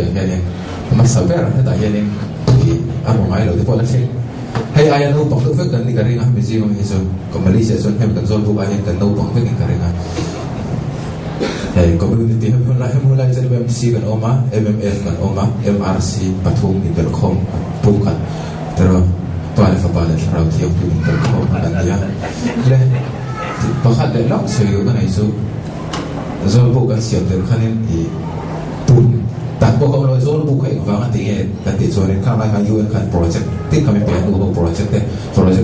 hianin masaber heta hianin amo mai lo te pola thing hay ai no pong vek kan ni karinga mi ji mi so ko Malaysia so hem kan zol bu ai kan no pong vek karinga hay community hem mulai jadi MC kan oma MMF kan oma MRC Pathum Intercom bukan terus pada serau tiap tu Intercom dan dia le pakat le lok seyo kan isu zol bu kan siap terkanin di tun tak pokok lo zol bu kai vang ati kan ti zol kan mai kan UN kan project ti kami pe du project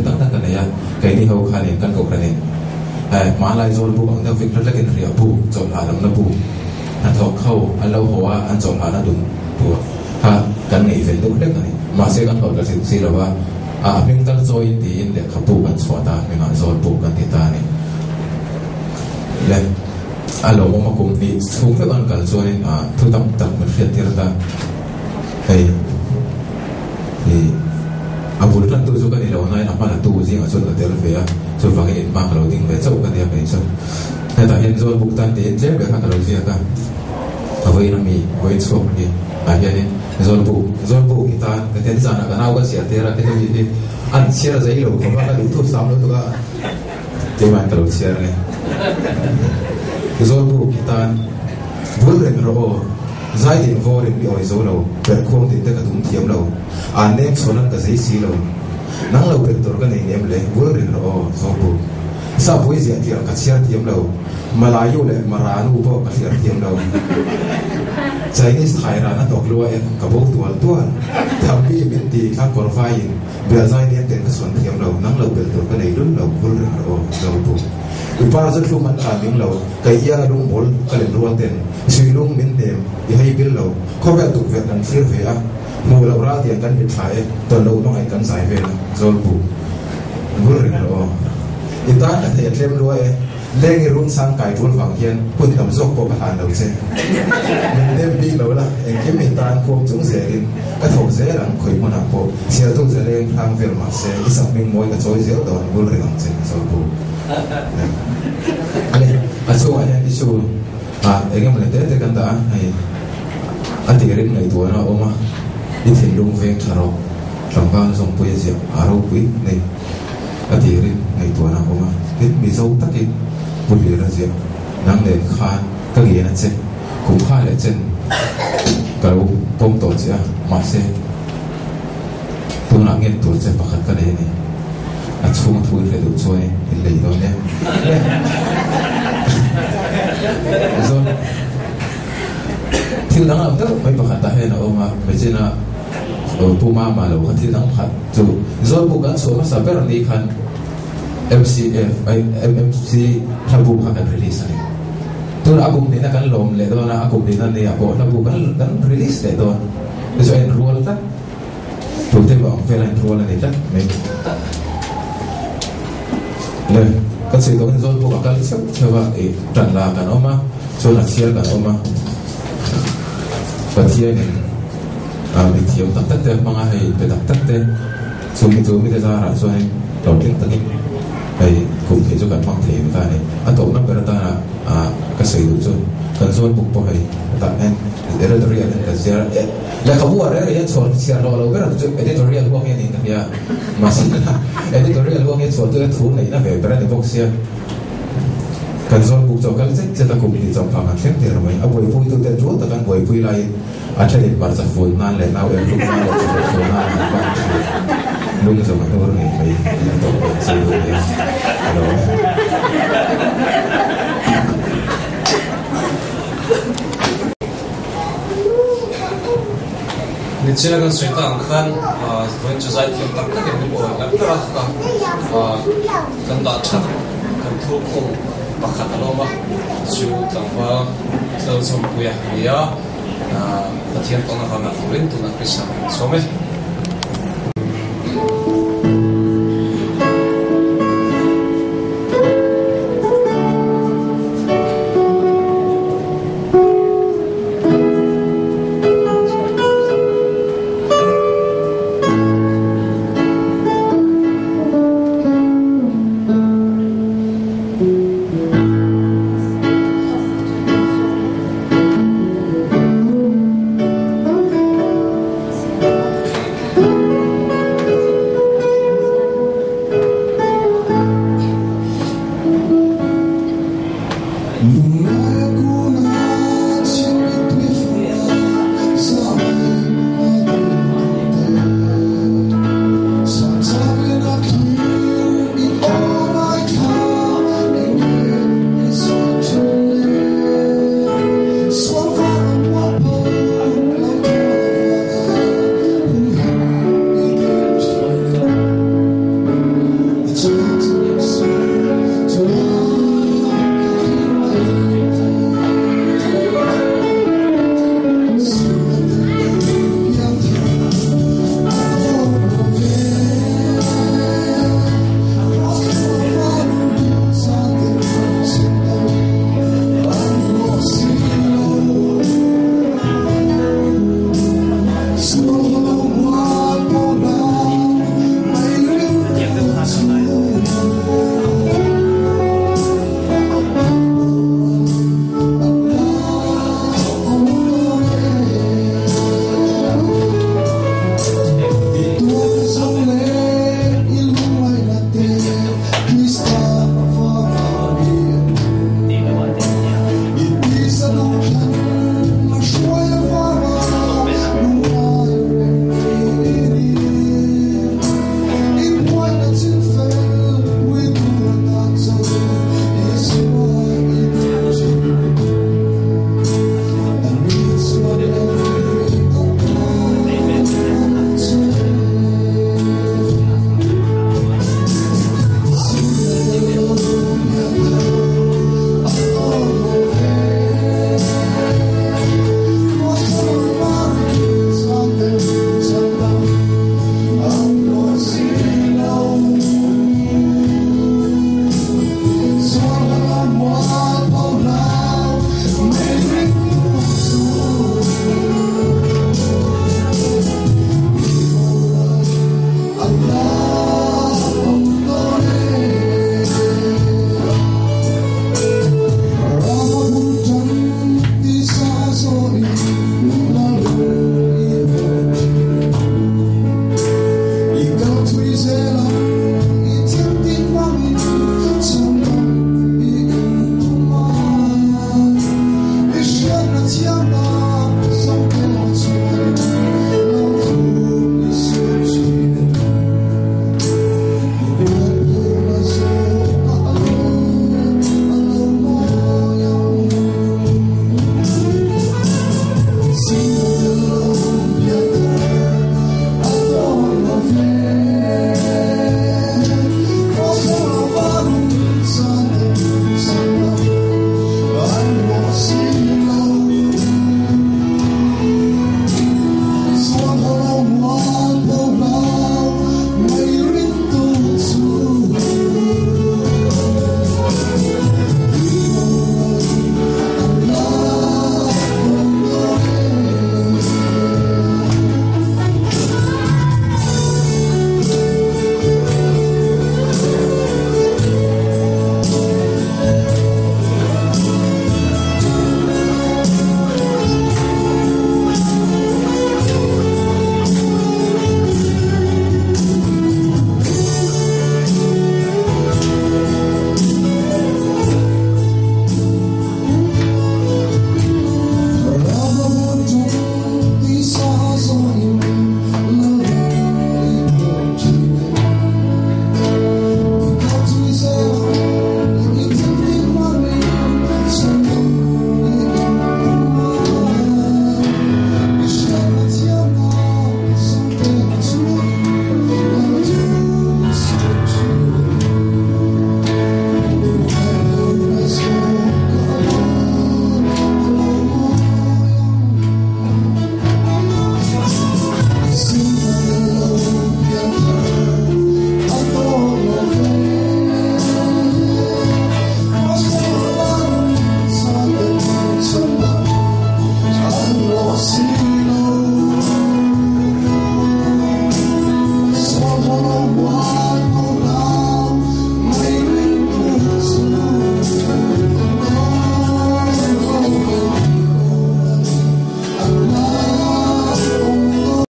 tak kan ya kai ni ho kan ko kan ni malai zol bu ang da fik la kan ria bu zol ha lam na bu an thok khau an lo ho wa an zol ha na dun bu ha kan nei ven du de kan ma se kan ho la si la wa mình đang rồi thì để khắc phục cái số ta mình ăn rồi phục cái ta này lên alo mà cũng bị xuống với ăn cái rồi thu thập mình phiền tiền ta thì vừa lúc tôi cho cái này đâu này là mà là tu gì mà cho cái tiền về cho vàng cái mà cái đầu tiên về cho cái tiền về cho hiện tại hiện rồi buộc tan tiền chế về cái đầu tiên ta với nó mi với số đi hiện rồi buộc kita cái tiền sản là cái nào cái tiền là cái gì đi ăn chia giấy rồi không phải là đủ thuốc xong nữa thôi thì mà cái đầu chia này rồi buộc kita vốn rèn rồi giải tiền vô rèn bị ỏi rồi đâu bẹt khuôn thì tất cả thùng thiếm đâu nem số năng cái giấy xí đâu năng lâu bẹt tổ cái này nem lấy vốn rèn rồi rồi buộc sao với gì thì cái chia thiếm đâu mà lại yêu lại mà ra nu bộ cái chia thiếm đâu Chinese Thai ra nó đọc lúa em cả bốc tuột thằng bi bên tì khác còn vai bây giờ nên tiền cái xuân thiêm đầu nắng lâu bền cái này đúng lâu vô rừng đầu bù ủy ban rất luôn ăn ăn những lâu cái ia luôn muốn cái liền luôn tiền suy luôn miếng tiền thì hay biết lâu có vẻ tụ việc ăn phê về mua lâu ra tiền căn biệt thái tuần lâu nó ngày căn giải về rồi bù vô rừng đầu người ta đã thể thêm lúa lên cái run sang cài run vàng hiền quân cầm dốc bộ bàn đầu trên mình lên đi lâu là em kiếm mình tan cuồng chúng dễ lên cái thầu dễ là khởi một hạt bộ xe tung dễ lên hàng việt mà xe cái sập mình môi cái chối dễ đòn vô rừng trên rồi bộ anh số anh đi số em cái mình tới cái đó hay anh thì cái này tuổi nó ôm đi thuyền đông ven thảo lòng vang dòng bơi diệp aro quý này anh thì cái này tuổi nó ôm cái bị dâu tắc cái bùi lìa ra diệp nắng lên khai các gì nó trên cũng khai lại trên cái bông tổ chứ mà xe tôi là nghe tuổi trên bạc cái đấy này anh chung thui phải đủ chơi thì lấy đó nhé rồi thì nắng làm tất mấy bạc ta hay là ông mà mấy trên là Puma mà lâu thì nắng hạt rồi bukan số mà sao bây đi khăn MMC habu akan release ni. Tu aku ni nak kan lom le tu nak aku ni nak ni aku habu kan release le tu. So enroll tak. Tu te bang fel enroll ni tak. Le kan se tu enroll bu akal coba tan la kan oma so nak share kan oma. Patia ni video tak te mangai tak te so mi te zara so ni đầu tiên tất hay cùng thể cho cả phong thể người ta này anh tổ năm người ta là cái sự đủ rồi cần rồi buộc bỏ hay ta em editorial cái gì là không có đấy là chọn xia lo lo cái là editorial của cái này thì mà xin là editorial của cái chọn cái thứ này là về cái này box xia cần rồi buộc cho cái gì ta cùng đi trong phòng khách thì rồi anh buổi vui tôi tên chúa ta đang buổi vui lại anh chơi bản sắc vui nan lại nào em lúc nào là chơi nan luôn rồi mà tôi nghĩ phải tổ xây dựng đấy đó nên chỉ là cái suy tưởng khăn với chủ giải thích tất cả những bộ làm cái đó cần đọc chắc cần thu cùng bắt khát đó mà chịu tặng vào sâu sâu bùi hạt bìa thiên tông là làm phụ linh tụng là cái sao số mấy